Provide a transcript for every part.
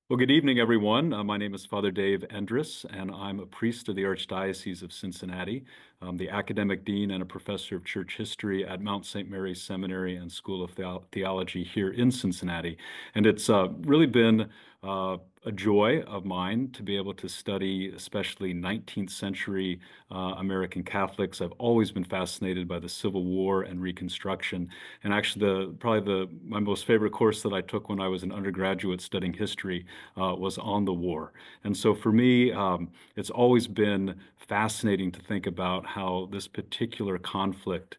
Well, good evening, everyone. My name is Father Dave Endres, and I'm a priest of the Archdiocese of Cincinnati. I'm the academic dean and a professor of church history at Mount St. Mary's Seminary and School of Theology here in Cincinnati. And it's really been a joy of mine to be able to study, especially 19th century American Catholics. I've always been fascinated by the Civil War and Reconstruction. And actually, my most favorite course that I took when I was an undergraduate studying history was on the war. And so for me, it's always been fascinating to think about how this particular conflict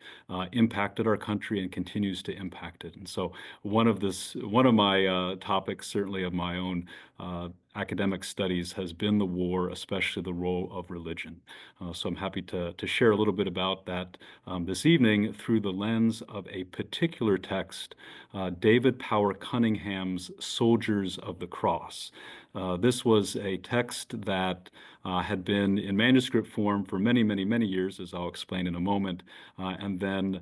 impacted our country and continues to impact it. And so one of my topics, certainly of my own academic studies, has been the war, especially the role of religion. So I'm happy to share a little bit about that this evening through the lens of a particular text, David Power Conynngham's Soldiers of the Cross. This was a text that had been in manuscript form for many, many, many years, as I'll explain in a moment. And then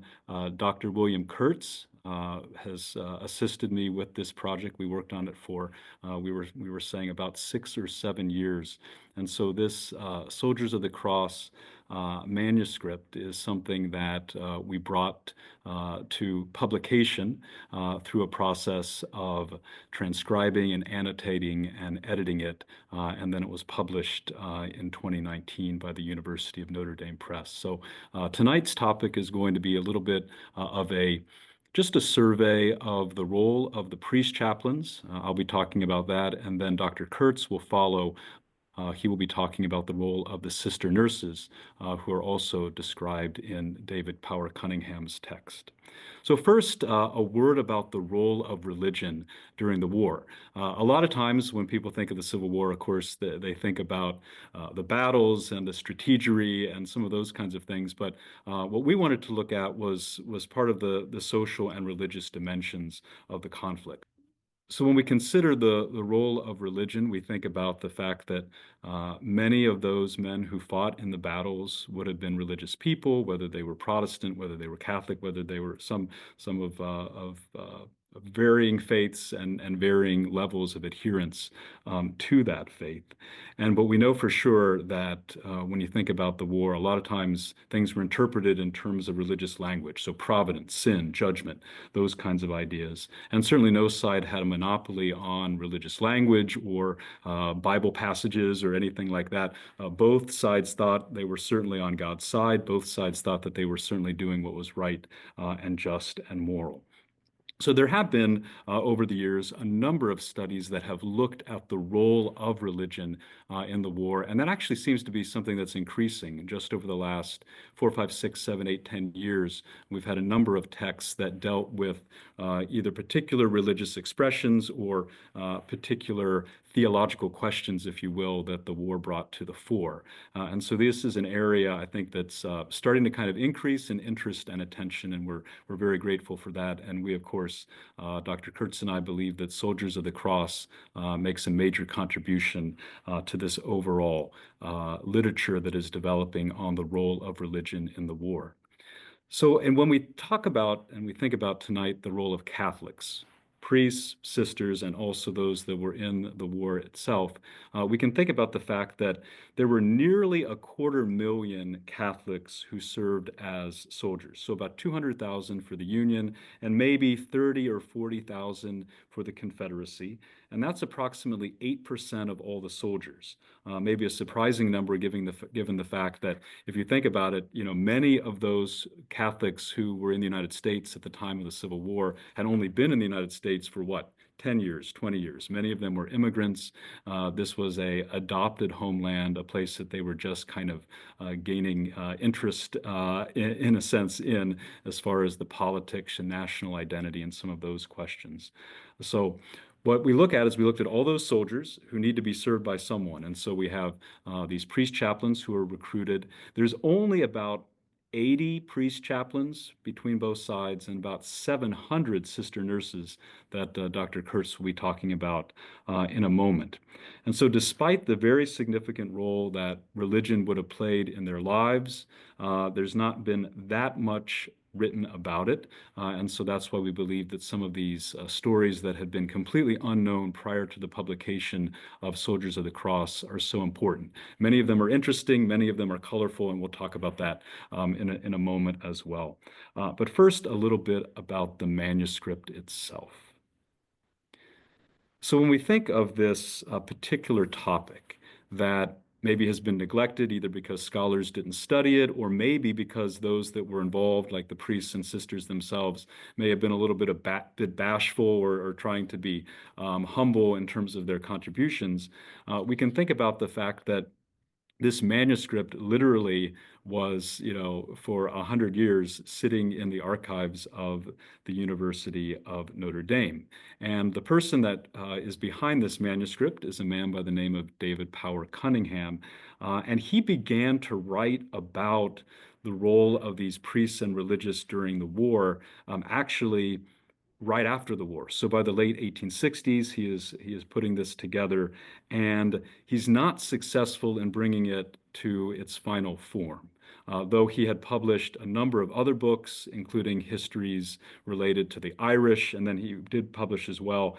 Dr. William Kurtz has assisted me with this project. We worked on it for, we were saying, about 6 or 7 years. And so this Soldiers of the Cross manuscript is something that we brought to publication through a process of transcribing and annotating and editing it, and then it was published in 2019 by the University of Notre Dame Press. So tonight's topic is going to be a little bit of just a survey of the role of the priest chaplains. I'll be talking about that, and then Dr. Kurtz will follow. He will be talking about the role of the sister nurses, who are also described in David Power Conynngham's text. So first, a word about the role of religion during the war. A lot of times when people think of the Civil War, of course, they think about the battles and the strategery and some of those kinds of things. But what we wanted to look at was part of the social and religious dimensions of the conflict. So when we consider the role of religion, we think about the fact that many of those men who fought in the battles would have been religious people, whether they were Protestant, whether they were Catholic, whether they were some of varying faiths and varying levels of adherence to that faith. But we know for sure that when you think about the war, a lot of times things were interpreted in terms of religious language. So providence, sin, judgment, those kinds of ideas. And certainly no side had a monopoly on religious language or Bible passages or anything like that. Both sides thought they were certainly on God's side. Both sides thought that they were certainly doing what was right and just and moral. So there have been, over the years, a number of studies that have looked at the role of religion in the war, and that actually seems to be something that's increasing. Just over the last 4, 5, 6, 7, 8, 10 years, we've had a number of texts that dealt with either particular religious expressions or particular theological questions, if you will, that the war brought to the fore. And so this is an area, I think, that's starting to kind of increase in interest and attention, and we're very grateful for that. And we, of course, Dr. Kurtz and I believe that Soldiers of the Cross makes a major contribution to this overall literature that is developing on the role of religion in the war. So, and when we talk about and we think about tonight the role of Catholics, priests, sisters, and also those that were in the war itself, we can think about the fact that there were nearly 250,000 Catholics who served as soldiers. So about 200,000 for the Union and maybe 30 or 40,000 for the Confederacy. And that's approximately 8% of all the soldiers. Maybe a surprising number given the fact that if you think about it, many of those Catholics who were in the United States at the time of the Civil War had only been in the United States for what? 10 years, 20 years. Many of them were immigrants. This was a adopted homeland, a place that they were just kind of gaining interest, in a sense, in as far as the politics and national identity and some of those questions. So what we look at is we looked at all those soldiers who need to be served by someone. And so we have these priest chaplains who are recruited. There's only about 80 priest chaplains between both sides and about 700 sister nurses that Dr. Kurtz will be talking about in a moment. And so despite the very significant role that religion would have played in their lives, there's not been that much written about it. And so that's why we believe that some of these stories that had been completely unknown prior to the publication of Soldiers of the Cross are so important. Many of them are interesting, many of them are colorful, and we'll talk about that in a moment as well. But first, a little bit about the manuscript itself. So when we think of this particular topic that maybe has been neglected either because scholars didn't study it or maybe because those that were involved, like the priests and sisters themselves, may have been a little bit bashful or trying to be humble in terms of their contributions, we can think about the fact that this manuscript literally was, for 100 years sitting in the archives of the University of Notre Dame. And the person that is behind this manuscript is a man by the name of David Power Conyngham. And he began to write about the role of these priests and religious during the war, actually right after the war. So by the late 1860s, he is putting this together, and he's not successful in bringing it to its final form. Though he had published a number of other books, including histories related to the Irish, and then he did publish as well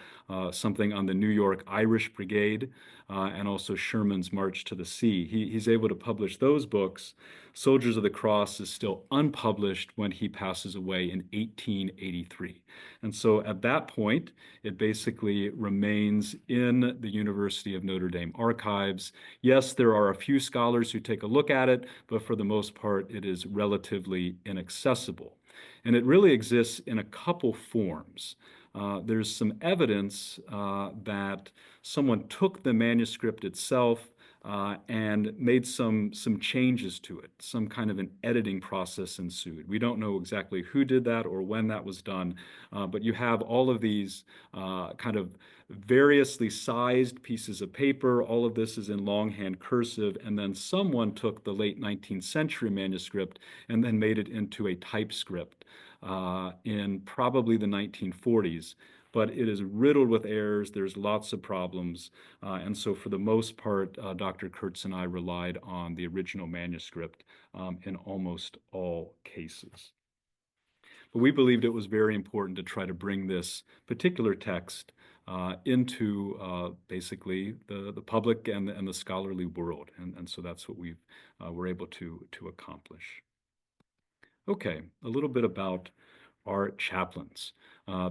something on the New York Irish Brigade and also Sherman's March to the Sea. He's able to publish those books. Soldiers of the Cross is still unpublished when he passes away in 1883. And so at that point, it basically remains in the University of Notre Dame archives. Yes, there are a few scholars who take a look at it, but for the most part, it is relatively inaccessible. And it really exists in a couple forms. There's some evidence that someone took the manuscript itself and made some changes to it. Some kind of an editing process ensued. We don't know exactly who did that or when that was done, but you have all of these kind of variously sized pieces of paper. All of this is in longhand cursive, and then someone took the late 19th century manuscript and then made it into a typescript in probably the 1940s. But it is riddled with errors. There's lots of problems. And so for the most part, Dr. Kurtz and I relied on the original manuscript in almost all cases. But we believed it was very important to try to bring this particular text into basically the public and the scholarly world. And so that's what we were able to accomplish. Okay, a little bit about our chaplains.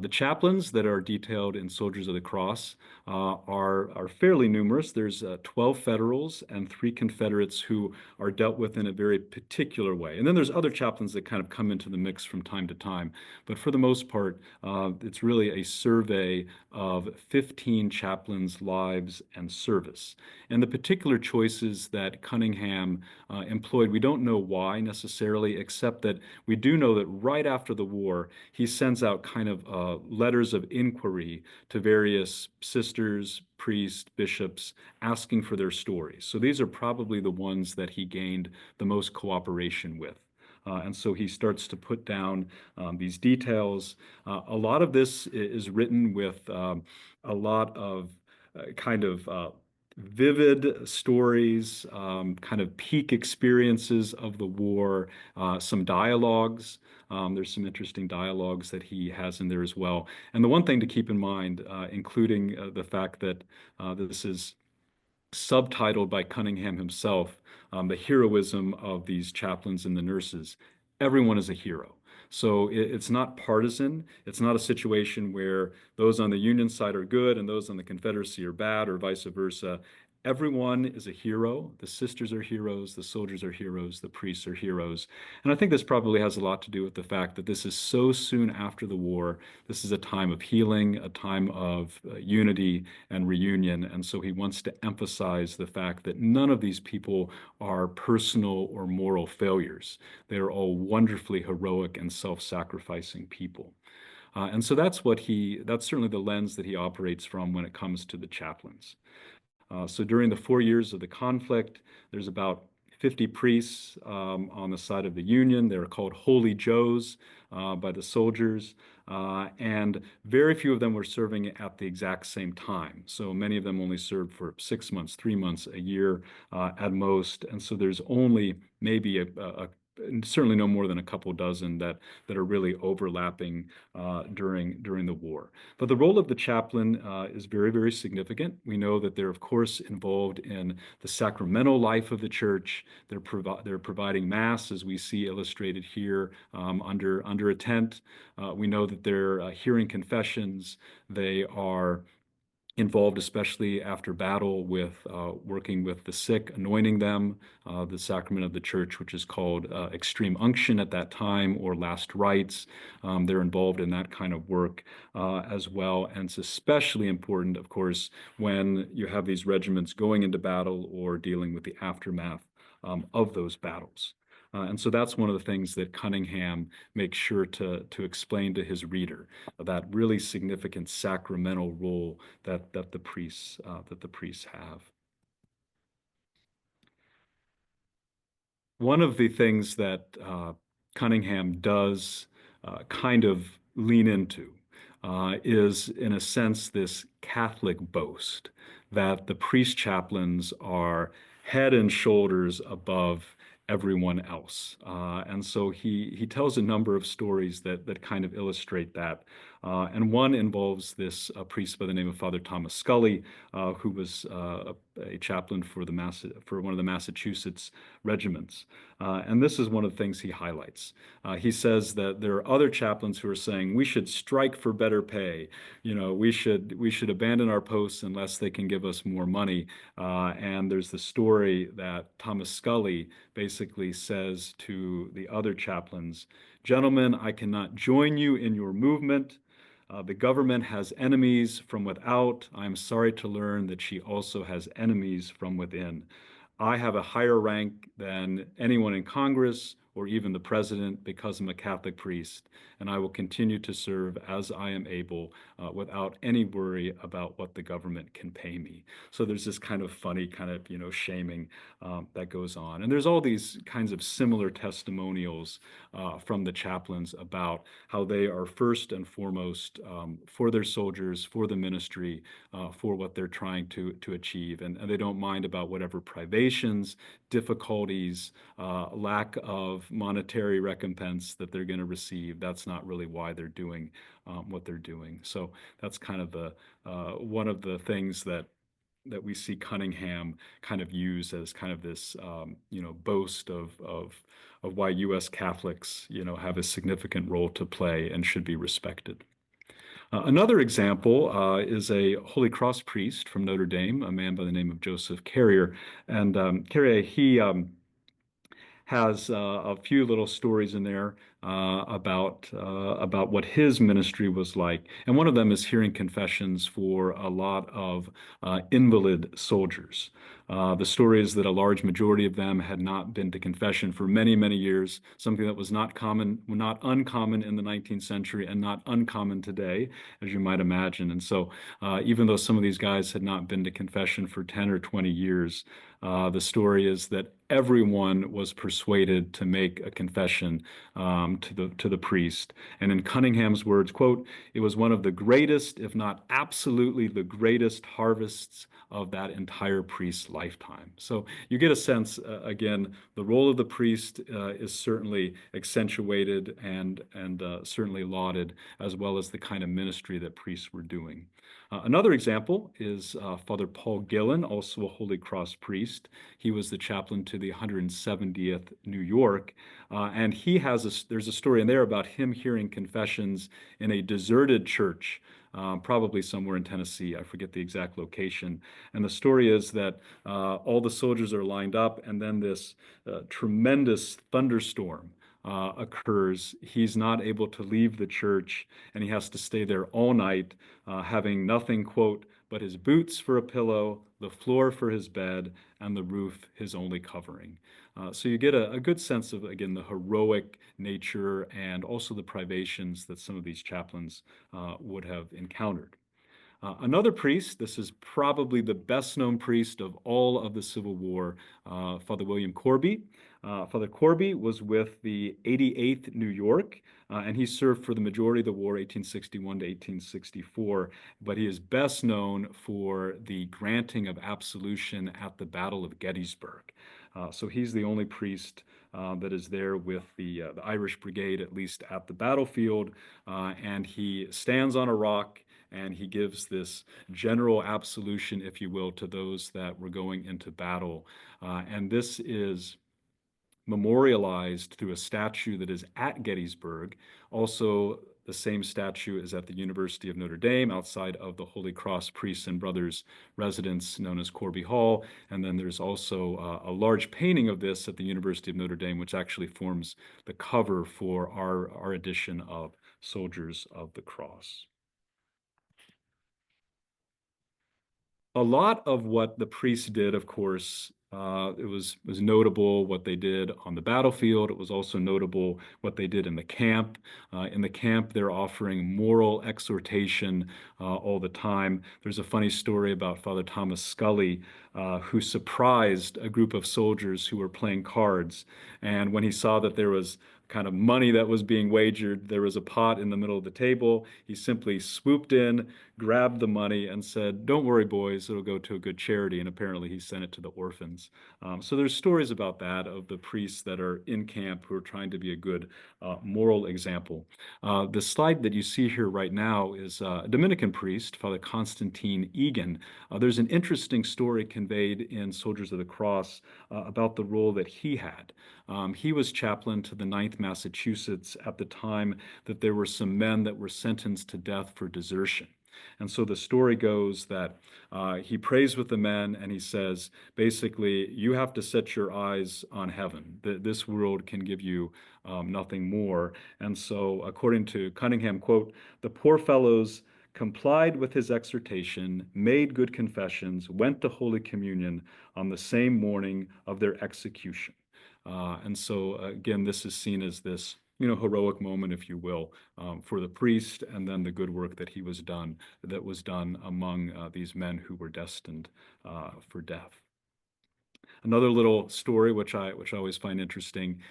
The chaplains that are detailed in Soldiers of the Cross are fairly numerous. There's 12 Federals and 3 Confederates who are dealt with in a very particular way. And then there's other chaplains that kind of come into the mix from time to time. But for the most part, it's really a survey of 15 chaplains' lives and service. And the particular choices that Conyngham employed, we don't know why necessarily, except that we do know that right after the war, he sends out kind of letters of inquiry to various sisters, priests, bishops, asking for their stories. So these are probably the ones that he gained the most cooperation with. And so he starts to put down these details. A lot of this is written with a lot of kind of vivid stories, kind of peak experiences of the war, some dialogues. There's some interesting dialogues that he has in there as well. And the one thing to keep in mind, including the fact that this is subtitled by Conyngham himself, the heroism of these chaplains and the nurses. Everyone is a hero. So it's not partisan. It's not a situation where those on the Union side are good and those on the Confederacy are bad or vice versa. Everyone is a hero. The sisters are heroes, the soldiers are heroes, the priests are heroes. And I think this probably has a lot to do with the fact that this is so soon after the war. This is a time of healing, a time of unity and reunion. And so he wants to emphasize the fact that none of these people are personal or moral failures. They are all wonderfully heroic and self-sacrificing people. And so that's certainly the lens that he operates from when it comes to the chaplains. So during the 4 years of the conflict, there's about 50 priests on the side of the Union. They're called Holy Joes by the soldiers, and very few of them were serving at the exact same time. So many of them only served for 6 months, 3 months, a year at most, and so there's only maybe a certainly no more than a couple dozen that are really overlapping during the war. But the role of the chaplain is very, very significant. We know that they're, of course, involved in the sacramental life of the church. They're providing mass, as we see illustrated here, under a tent. We know that they're hearing confessions. They are involved, especially after battle, with working with the sick, anointing them, the sacrament of the church, which is called extreme unction at that time, or last rites. They're involved in that kind of work as well. And it's especially important, of course, when you have these regiments going into battle or dealing with the aftermath of those battles. And so that's one of the things that Conyngham makes sure to explain to his reader, that really significant sacramental role that the priests have. One of the things that Conyngham does kind of lean into is, in a sense, this Catholic boast that the priest chaplains are head and shoulders above everyone else. And so he tells a number of stories that kind of illustrate that. And one involves this priest by the name of Father Thomas Scully, who was a chaplain for one of the Massachusetts regiments. And this is one of the things he highlights. He says that there are other chaplains who are saying we should strike for better pay. We should abandon our posts unless they can give us more money. And there's the story that Thomas Scully basically says to the other chaplains, "Gentlemen, I cannot join you in your movement. The government has enemies from without. I am sorry to learn that she also has enemies from within. I have a higher rank than anyone in Congress or even the president because I'm a Catholic priest, and I will continue to serve as I am able without any worry about what the government can pay me." So there's this kind of funny kind of, shaming that goes on. And there's all these kinds of similar testimonials from the chaplains about how they are first and foremost for their soldiers, for the ministry, for what they're trying to achieve. And they don't mind about whatever privations, difficulties, lack of monetary recompense that they're going to receive. That's not really why they're doing what they're doing. So that's kind of one of the things that we see Conyngham kind of use as kind of this boast of why U.S. Catholics have a significant role to play and should be respected. Another example is a Holy Cross priest from Notre Dame, a man by the name of Joseph Carrier. And Carrier, he has a few little stories in there about what his ministry was like. And one of them is hearing confessions for a lot of invalid soldiers. The story is that a large majority of them had not been to confession for many, many years, something that was not uncommon in the 19th century and not uncommon today, as you might imagine. And so even though some of these guys had not been to confession for 10 or 20 years, the story is that everyone was persuaded to make a confession to the priest. And in Cunningham's words, quote, "It was one of the greatest, if not absolutely the greatest harvests of that entire priest's lifetime." So you get a sense, again, the role of the priest is certainly accentuated and certainly lauded, as well as the kind of ministry that priests were doing. Another example is Father Paul Gillen, also a Holy Cross priest. He was the chaplain to the 170th New York, and there's a story in there about him hearing confessions in a deserted church, probably somewhere in Tennessee. I forget the exact location. And the story is that all the soldiers are lined up, and then this tremendous thunderstorm occurs. He's not able to leave the church, and he has to stay there all night, having nothing, quote, "but his boots for a pillow, the floor for his bed, and the roof his only covering." So you get a good sense of, again, the heroic nature and also the privations that some of these chaplains would have encountered. Another priest, this is probably the best known priest of all of the Civil War, Father William Corby. Father Corby was with the 88th New York, and he served for the majority of the war, 1861 to 1864, but he is best known for the granting of absolution at the Battle of Gettysburg. So he's the only priest that is there with the Irish Brigade, at least at the battlefield, and he stands on a rock and he gives this general absolution, if you will, to those that were going into battle. And this is memorialized through a statue that is at Gettysburg. Also, the same statue is at the University of Notre Dame outside of the Holy Cross Priests and Brothers residence known as Corby Hall. And then there's also a large painting of this at the University of Notre Dame, which actually forms the cover for our edition of Soldiers of the Cross. A lot of what the priests did, of course, it was notable what they did on the battlefield. It was also notable what they did in the camp. In the camp, they're offering moral exhortation all the time. There's a funny story about Father Thomas Scully, who surprised a group of soldiers who were playing cards. And when he saw that there was kind of money that was being wagered, there was a pot in the middle of the table. He simply swooped in, grabbed the money, and said, "Don't worry, boys, it'll go to a good charity." And apparently he sent it to the orphans. So there's stories about that, of the priests that are in camp who are trying to be a good moral example. The slide that you see here right now is a Dominican priest, Father Constantine Egan. There's an interesting story conveyed in Soldiers of the Cross about the role that he had. He was chaplain to the 9th Massachusetts at the time that there were some men that were sentenced to death for desertion. And so the story goes that he prays with the men and he says, basically, you have to set your eyes on heaven. This world can give you nothing more. And so, according to Conyngham, quote, "The poor fellows complied with his exhortation, made good confessions, went to Holy Communion on the same morning of their execution." And so, again, this is seen as this heroic moment, if you will, for the priest, and then the good work that was done among these men who were destined for death. Another little story, which I always find interesting,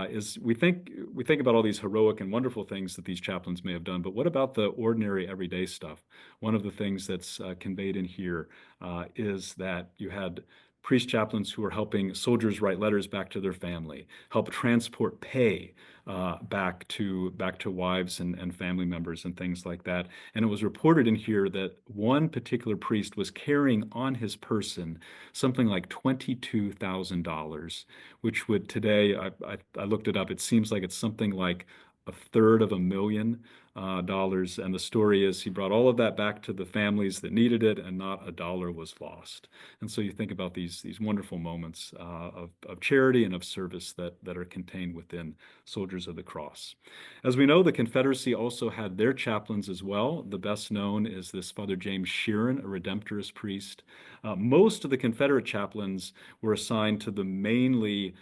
is we think about all these heroic and wonderful things that these chaplains may have done, but what about the ordinary, everyday stuff? One of the things that's conveyed in here is that you had priest chaplains who were helping soldiers write letters back to their family, help transport pay back to wives and family members and things like that. And it was reported in here that one particular priest was carrying on his person something like $22,000, which would today, I looked it up, it seems like it's something like a third of $1 million. And the story is he brought all of that back to the families that needed it, and not a dollar was lost. And so you think about these wonderful moments of charity and of service that are contained within Soldiers of the Cross. As we know, the Confederacy also had their chaplains as well. The best known is this Father James Sheeran, a Redemptorist priest. Most of the Confederate chaplains were assigned to the mainly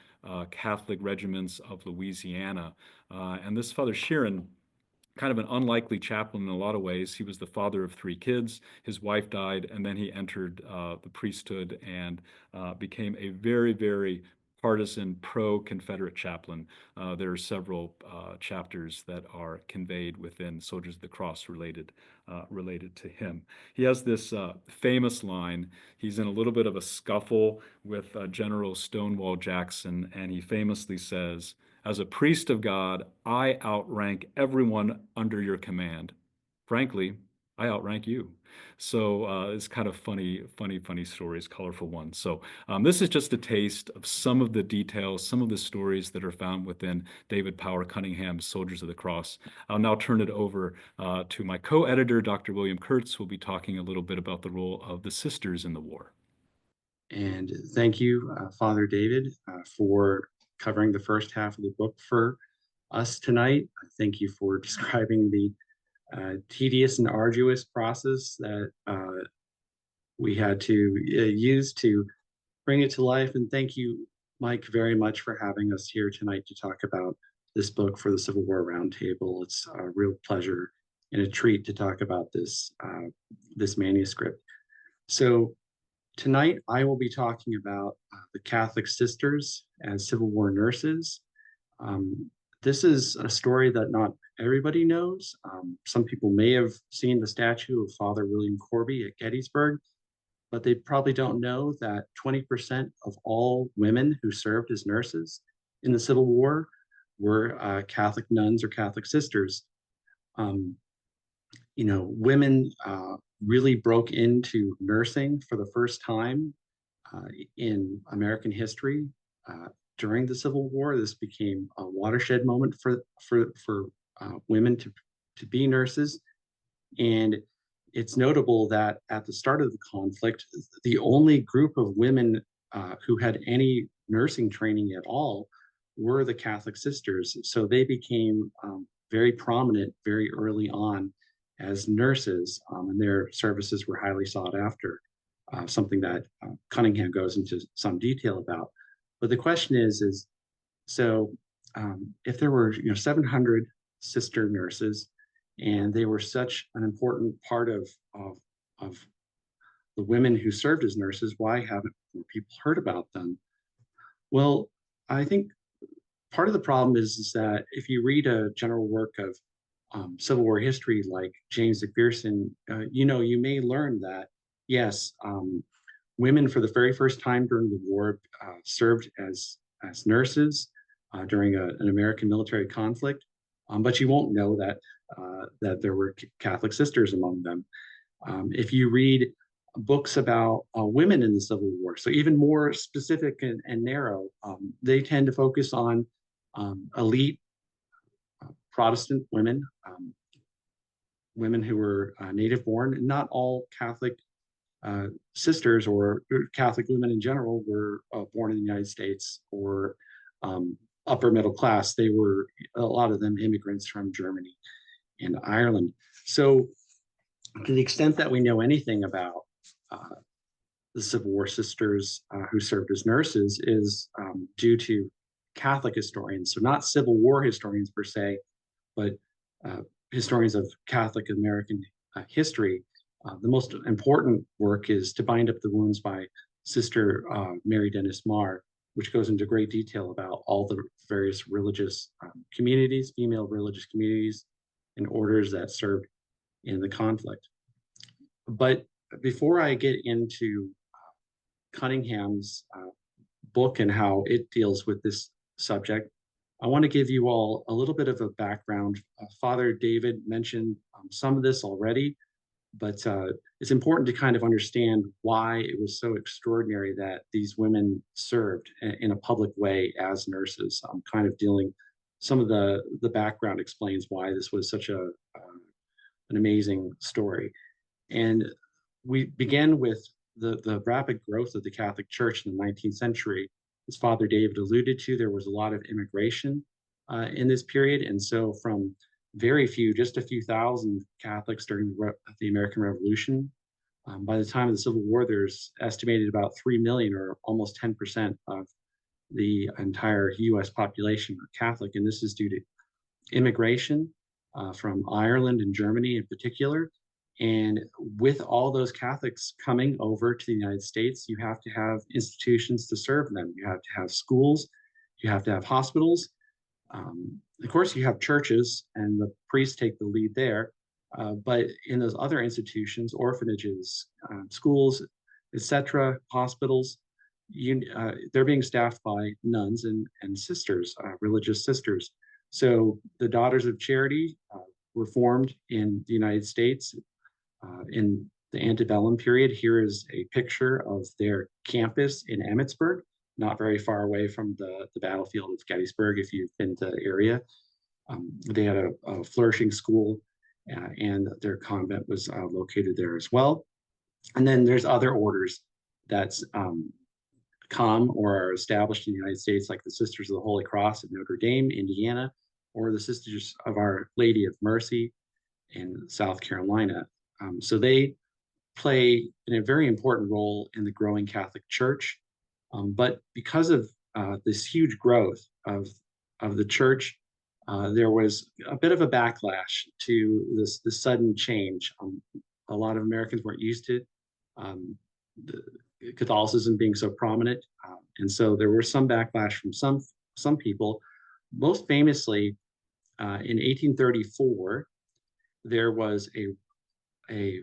Catholic regiments of Louisiana. And this Father Sheeran, kind of an unlikely chaplain in a lot of ways. He was the father of 3 kids. His wife died, and then he entered the priesthood and became a very, very partisan pro-Confederate chaplain. There are several chapters that are conveyed within Soldiers of the Cross related to him. He has this famous line. He's in a little bit of a scuffle with General Stonewall Jackson, and he famously says, "As a priest of God, I outrank everyone under your command. Frankly, I outrank you." So it's kind of funny stories, colorful ones. So this is just a taste of some of the details, some of the stories that are found within David Power Conyngham, Soldiers of the Cross. I'll now turn it over to my co-editor, Dr. William Kurtz, who will be talking a little bit about the role of the sisters in the war. And thank you, Father David, for covering the first half of the book for us tonight. Thank you for describing the tedious and arduous process that we had to use to bring it to life. And thank you, Mike, very much for having us here tonight to talk about this book for the Civil War Roundtable. It's a real pleasure and a treat to talk about this manuscript. So tonight, I will be talking about the Catholic sisters as Civil War nurses. This is a story that not everybody knows. Some people may have seen the statue of Father William Corby at Gettysburg, but they probably don't know that 20% of all women who served as nurses in the Civil War were Catholic nuns or Catholic sisters. Um, Women really broke into nursing for the first time uh, in American history uh, during the Civil War. This became a watershed moment for women to be nurses, and it's notable that at the start of the conflict, the only group of women who had any nursing training at all were the Catholic sisters. So they became very prominent very early on as nurses, and their services were highly sought after, something that Conyngham goes into some detail about. But the question is so if there were 700 sister nurses, and they were such an important part of the women who served as nurses, why haven't more people heard about them? Well, I think part of the problem is that if you read a general work of Civil War history like James McPherson, you may learn that yes, women for the very first time during the war served as nurses during an American military conflict, but you won't know that there were Catholic sisters among them. If you read books about women in the Civil War, so even more specific and narrow, they tend to focus on elite Protestant women, women who were native born. Not all Catholic sisters or Catholic women in general were born in the United States or upper middle class. They were, a lot of them, immigrants from Germany and Ireland. So to the extent that we know anything about uh, the Civil War sisters who served as nurses is due to Catholic historians. So not Civil War historians per se, but uh, historians of Catholic American history. The most important work is To Bind Up the Wounds by Sister Mary Dennis Marr, which goes into great detail about all the various religious communities, female religious communities, and orders that served in the conflict. But before I get into Cunningham's book and how it deals with this subject, I want to give you all a little bit of a background. Father David mentioned some of this already, but it's important to kind of understand why it was so extraordinary that these women served in a public way as nurses. I'm kind of dealing, some of the background explains why this was such an amazing story. And we began with the rapid growth of the Catholic Church in the 19th century. As Father David alluded to, there was a lot of immigration in this period. And so from very few, just a few thousand Catholics during the American Revolution, by the time of the Civil War, there's estimated about 3 million or almost 10% of the entire US population are Catholic. And this is due to immigration from Ireland and Germany in particular. And with all those Catholics coming over to the United States, you have to have institutions to serve them. You have to have schools, you have to have hospitals. Of course, you have churches, and the priests take the lead there. But in those other institutions, orphanages, schools, etc., hospitals, they're being staffed by nuns and sisters, religious sisters. So the Daughters of Charity were formed in the United States in the antebellum period. Here is a picture of their campus in Emmitsburg, not very far away from the battlefield of Gettysburg, if you've been to the area. They had a flourishing school, and their convent was located there as well. And then there's other orders that's come or are established in the United States, like the Sisters of the Holy Cross of Notre Dame, Indiana, or the Sisters of Our Lady of Mercy in South Carolina. So they play a very important role in the growing Catholic Church. But because of this huge growth of the church, there was a bit of a backlash to this sudden change. A lot of Americans weren't used to the Catholicism being so prominent, and so there was some backlash from some people. Most famously, in 1834, there was a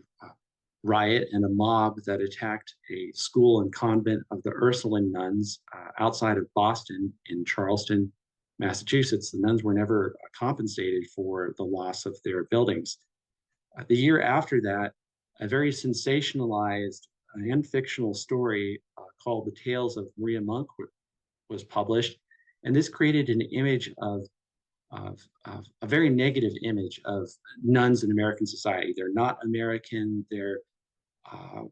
riot and a mob that attacked a school and convent of the Ursuline nuns outside of Boston in Charleston, Massachusetts. The nuns were never compensated for the loss of their buildings. The year after that, a very sensationalized and fictional story called The Tales of Maria Monk was published. And this created an image of a very negative image of nuns in American society. They're not American. Uh,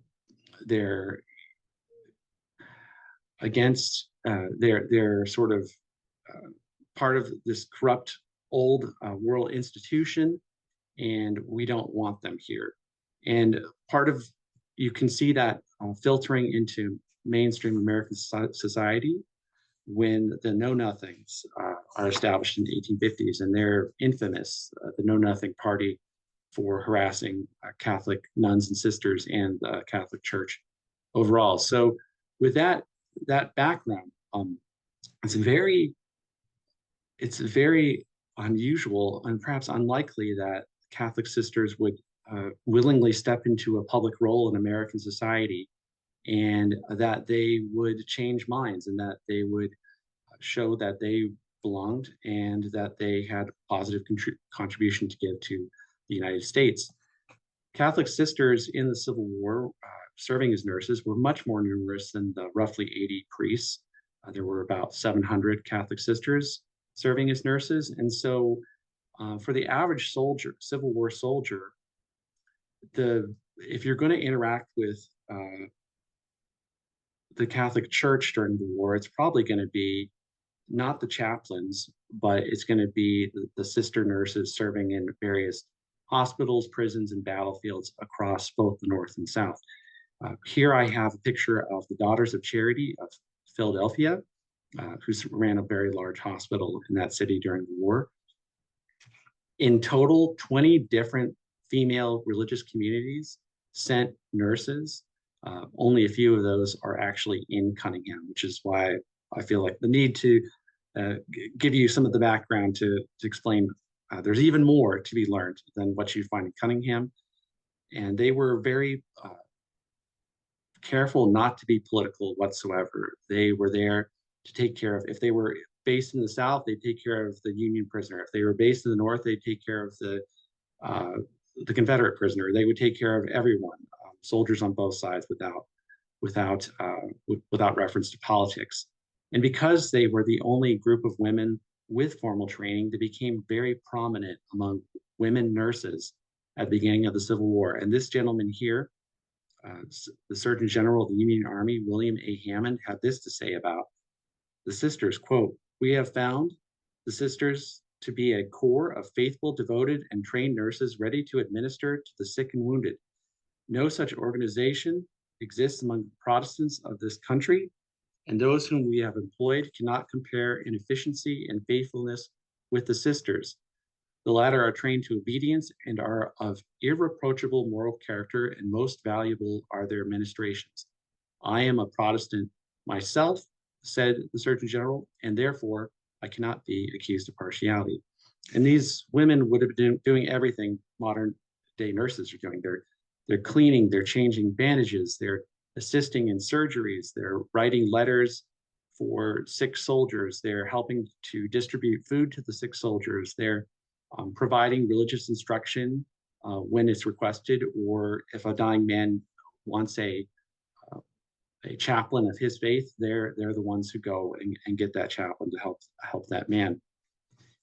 they're against. They're sort of part of this corrupt old world institution, and we don't want them here. And part of you can see that filtering into mainstream American society when the Know Nothings are established in the 1850s, and they're infamous, the Know Nothing Party, for harassing Catholic nuns and sisters and the Catholic Church overall. So, with that background, it's very it's very unusual and perhaps unlikely that Catholic sisters would willingly step into a public role in American society, and that they would change minds, and that they would show that they belonged and that they had a positive contribution to give to the United States. Catholic sisters in the Civil War, serving as nurses, were much more numerous than the roughly 80 priests. There were about 700 Catholic sisters serving as nurses. And so, for the average soldier, Civil War soldier, if you're going to interact with the Catholic Church during the war, it's probably going to be not the chaplains, but it's going to be the sister nurses serving in various hospitals, prisons, and battlefields across both the North and South. Here I have a picture of the Daughters of Charity of Philadelphia, who ran a very large hospital in that city during the war. In total, 20 different female religious communities sent nurses. Only a few of those are actually in Conyngham, which is why I feel like the need to give you some of the background to explain there's even more to be learned than what you find in Conyngham. And they were very careful not to be political whatsoever. They were there to take care of, if they were based in the South, they'd take care of the Union prisoner. If they were based in the North, they'd take care of the Confederate prisoner. They would take care of everyone, soldiers on both sides, without reference to politics. And because they were the only group of women with formal training, they became very prominent among women nurses at the beginning of the Civil War. And this gentleman here, the Surgeon General of the Union Army, William A. Hammond, had this to say about the sisters, quote, "We have found the sisters to be a corps of faithful, devoted, and trained nurses ready to administer to the sick and wounded. No such organization exists among the Protestants of this country, and those whom we have employed cannot compare in efficiency and faithfulness with the sisters. The latter are trained to obedience and are of irreproachable moral character, and most valuable are their ministrations. I am a Protestant myself," said the Surgeon General, "and therefore I cannot be accused of partiality." And these women would have been doing everything modern day nurses are doing. They're cleaning, they're changing bandages, they're assisting in surgeries, they're writing letters for sick soldiers, they're helping to distribute food to the sick soldiers, they're providing religious instruction when it's requested, or if a dying man wants a chaplain of his faith, they're the ones who go and get that chaplain to help that man.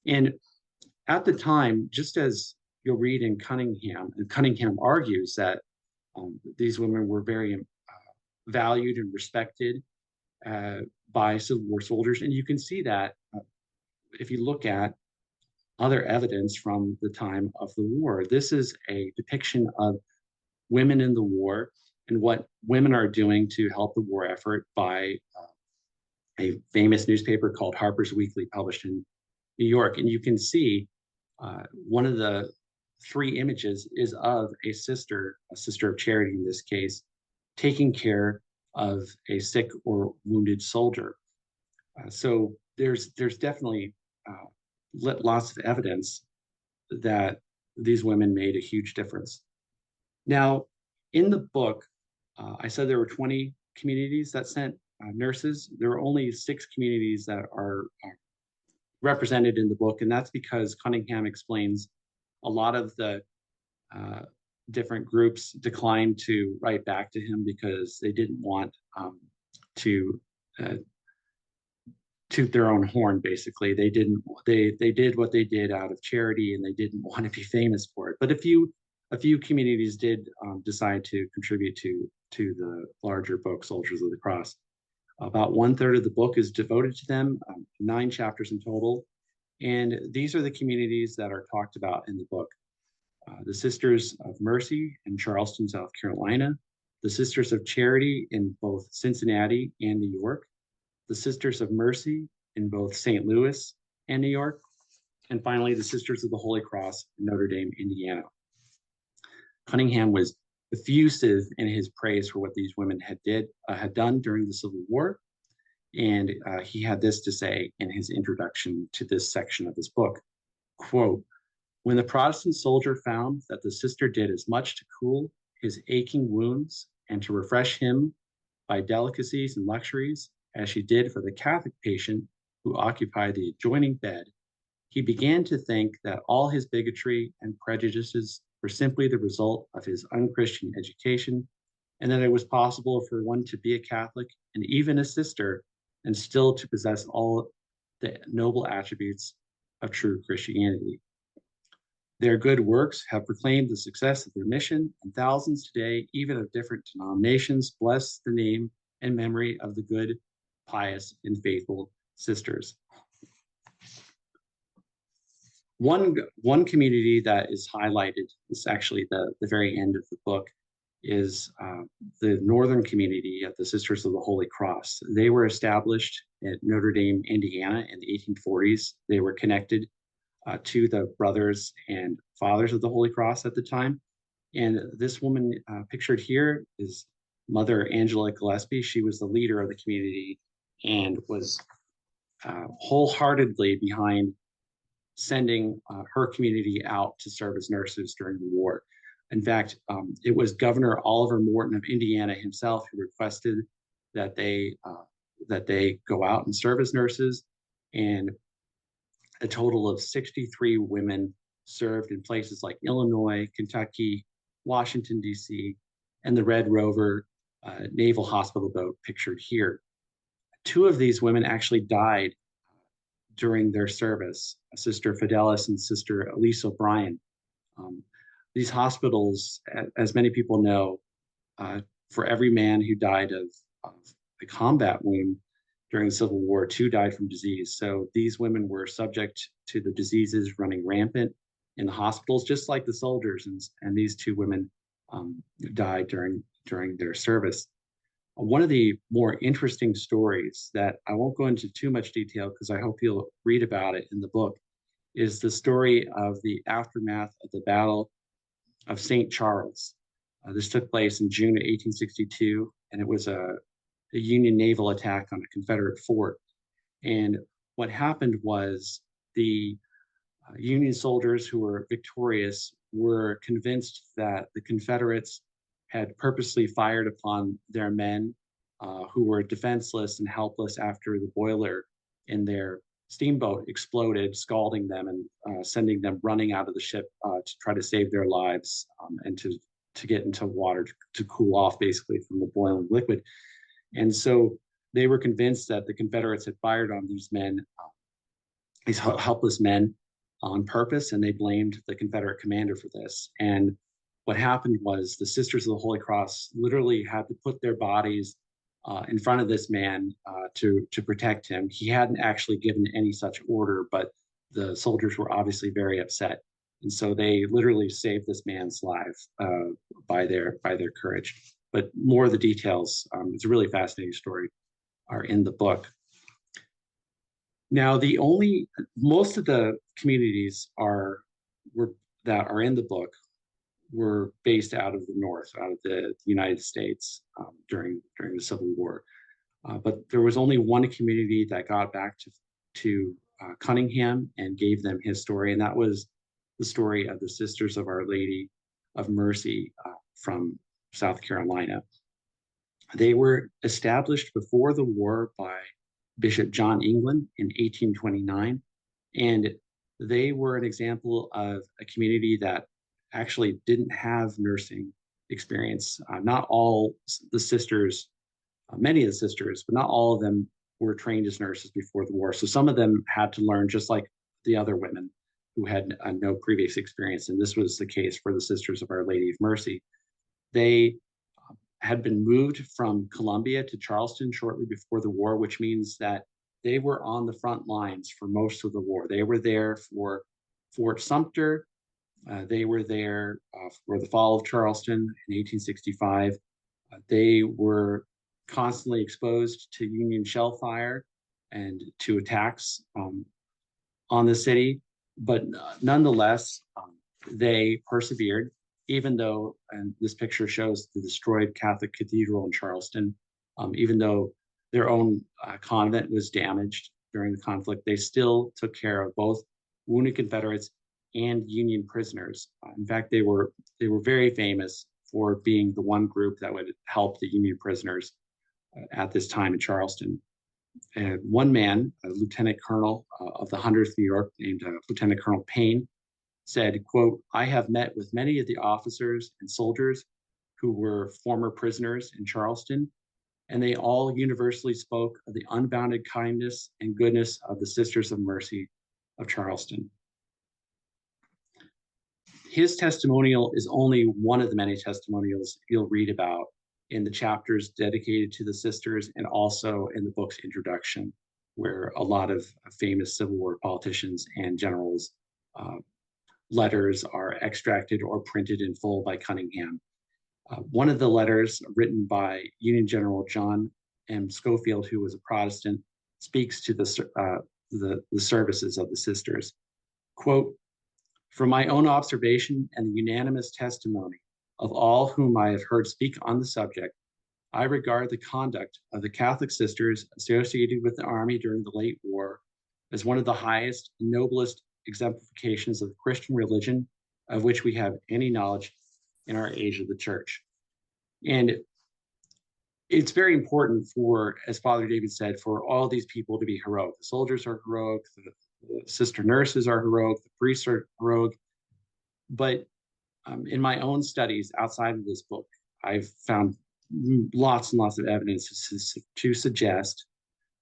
And at the time, just as you'll read in Conyngham, and Conyngham argues that these women were very valued and respected by Civil War soldiers, and you can see that if you look at other evidence from the time of the war. This is a depiction of women in the war and what women are doing to help the war effort by a famous newspaper called Harper's Weekly, published in New York. And you can see one of the three images is of a sister of charity in this case, taking care of a sick or wounded soldier. So there's definitely lots of evidence that these women made a huge difference. Now, In the book, I said there were 20 communities that sent nurses. There are only 6 communities that are represented in the book, and that's because Conyngham explains a lot of the uh, different groups declined to write back to him because they didn't want to uh, toot their own horn. Basically, they didn't. They did what they did out of charity, and they didn't want to be famous for it. But a few communities did decide to contribute to the larger book, Soldiers of the Cross. About 1/3 of the book is devoted to them, 9 chapters in total. And these are the communities that are talked about in the book. The Sisters of Mercy in Charleston, South Carolina, the Sisters of Charity in both Cincinnati and New York, the Sisters of Mercy in both St. Louis and New York, and finally, the Sisters of the Holy Cross in Notre Dame, Indiana. Conyngham was effusive in his praise for what these women had done during the Civil War, and he had this to say in his introduction to this section of his book, quote, "When the Protestant soldier found that the sister did as much to cool his aching wounds and to refresh him by delicacies and luxuries as she did for the Catholic patient who occupied the adjoining bed, he began to think that all his bigotry and prejudices were simply the result of his unchristian education, and that it was possible for one to be a Catholic and even a sister and still to possess all the noble attributes of true Christianity. Their good works have proclaimed the success of their mission, and thousands today, even of different denominations, bless the name and memory of the good, pious, and faithful sisters." One community that is highlighted is actually the very end of the book is the northern community of the Sisters of the Holy Cross. They were established at Notre Dame, Indiana in the 1840s. They were connected to the Brothers and Fathers of the Holy Cross at the time. And this woman pictured here is Mother Angela Gillespie. She was the leader of the community and was wholeheartedly behind sending her community out to serve as nurses during the war. In fact, it was Governor Oliver Morton of Indiana himself who requested that they go out and serve as nurses, and a total of 63 women served in places like Illinois, Kentucky, Washington, D.C., and the Red Rover Naval Hospital boat pictured here. 2 of these women actually died during their service, Sister Fidelis and Sister Elise O'Brien. Um, these hospitals, as many people know, for every man who died of a combat wound during the Civil War, 2 died from disease. So these women were subject to the diseases running rampant in the hospitals, just like the soldiers. And these 2 women died during their service. One of the more interesting stories that I won't go into too much detail because I hope you'll read about it in the book is the story of the aftermath of the Battle of St. Charles. This took place in June of 1862, and it was a Union naval attack on a Confederate fort. And what happened was the Union soldiers who were victorious were convinced that the Confederates had purposely fired upon their men who were defenseless and helpless after the boiler in their steamboat exploded, scalding them and sending them running out of the ship to try to save their lives and to get into water to cool off basically from the boiling liquid. And so they were convinced that the Confederates had fired on these men, these helpless men, on purpose, and they blamed the Confederate commander for this. And what happened was the Sisters of the Holy Cross literally had to put their bodies in front of this man to protect him. He hadn't actually given any such order, but the soldiers were obviously very upset, and so they literally saved this man's life by their courage. But more of the details, it's a really fascinating story, are in the book. Now, most of the communities that are in the book were based out of the North, out of the United States during the Civil War. But there was only one community that got back to Conyngham and gave them his story, and that was the story of the Sisters of Our Lady of Mercy from South Carolina. They were established before the war by Bishop John England in 1829, and they were an example of a community that actually didn't have nursing experience. Not all the sisters, many of the sisters, but not all of them were trained as nurses before the war. So some of them had to learn just like the other women who had no previous experience. And this was the case for the Sisters of Our Lady of Mercy. They had been moved from Columbia to Charleston shortly before the war, which means that they were on the front lines for most of the war. They were there for Fort Sumter. They were there for the fall of Charleston in 1865. They were constantly exposed to Union shell fire and to attacks on the city, but nonetheless, they persevered, even though, and this picture shows the destroyed Catholic Cathedral in Charleston, even though their own convent was damaged during the conflict, they still took care of both wounded Confederates and Union prisoners. In fact, they were very famous for being the one group that would help the Union prisoners at this time in Charleston. And one man, a lieutenant colonel of the 100th New York, named Lieutenant Colonel Payne, said, quote, "I have met with many of the officers and soldiers who were former prisoners in Charleston, and they all universally spoke of the unbounded kindness and goodness of the Sisters of Mercy of Charleston." His testimonial is only one of the many testimonials you'll read about in the chapters dedicated to the sisters and also in the book's introduction, where a lot of famous Civil War politicians and generals' letters are extracted or printed in full by Conyngham. One of the letters written by Union General John M. Schofield, who was a Protestant, speaks to the services of the sisters. Quote, "From my own observation and the unanimous testimony of all whom I have heard speak on the subject, I regard the conduct of the Catholic sisters associated with the Army during the late war as one of the highest and noblest exemplifications of the Christian religion of which we have any knowledge in our age of the Church." And it's very important for, as Father David said, for all these people to be heroic. The soldiers are heroic, the sister nurses are heroic, the priests are heroic. But in my own studies outside of this book, I've found lots and lots of evidence to suggest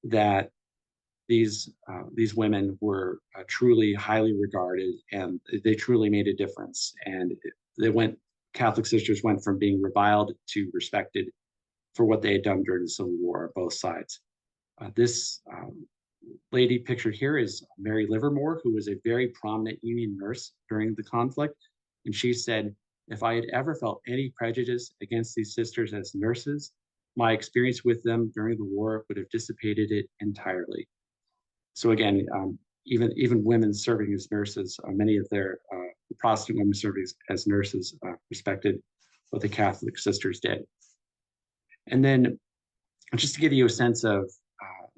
that these women were truly highly regarded, and they truly made a difference. And Catholic sisters went from being reviled to respected for what they had done during the Civil War on both sides. This lady pictured here is Mary Livermore, who was a very prominent Union nurse during the conflict. And she said, "If I had ever felt any prejudice against these sisters as nurses, my experience with them during the war would have dissipated it entirely." So again, even women serving as nurses, many of their Protestant women serving as nurses respected what the Catholic sisters did. And then just to give you a sense of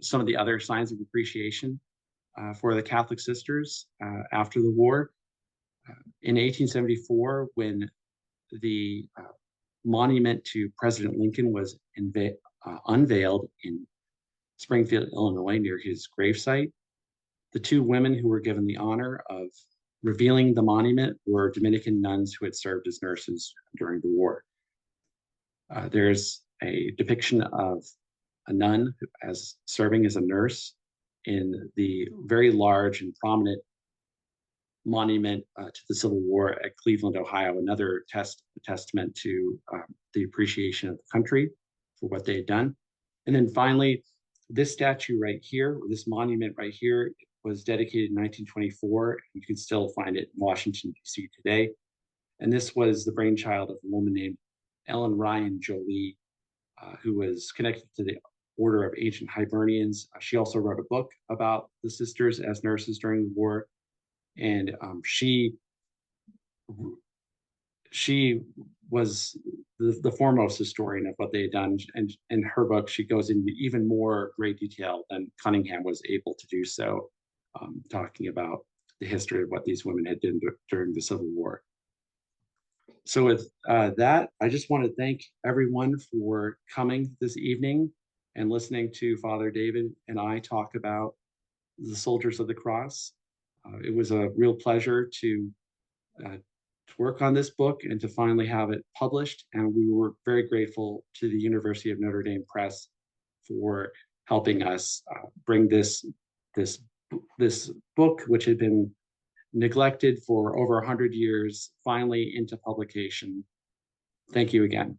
some of the other signs of appreciation for the Catholic sisters after the war, in 1874, when the monument to President Lincoln was unveiled in Springfield, Illinois, near his gravesite, the two women who were given the honor of revealing the monument were Dominican nuns who had served as nurses during the war. There's a depiction of a nun as serving as a nurse in the very large and prominent monument to the Civil War at Cleveland, Ohio, another testament to the appreciation of the country for what they had done. And then finally, this statue right here, or this monument right here, was dedicated in 1924. You can still find it in Washington, D.C. today. And this was the brainchild of a woman named Ellen Ryan Jolie, who was connected to the Order of Ancient Hibernians. She also wrote a book about the sisters as nurses during the war. And she was the foremost historian of what they had done. And in her book, she goes into even more great detail than Conyngham was able to do so, talking about the history of what these women had done during the Civil War. So with that, I just want to thank everyone for coming this evening and listening to Father David and I talk about the Soldiers of the Cross. It was a real pleasure uh, to work on this book and to finally have it published. And we were very grateful to the University of Notre Dame Press for helping us bring this this book, which had been neglected for over 100 years, finally into publication. Thank you again.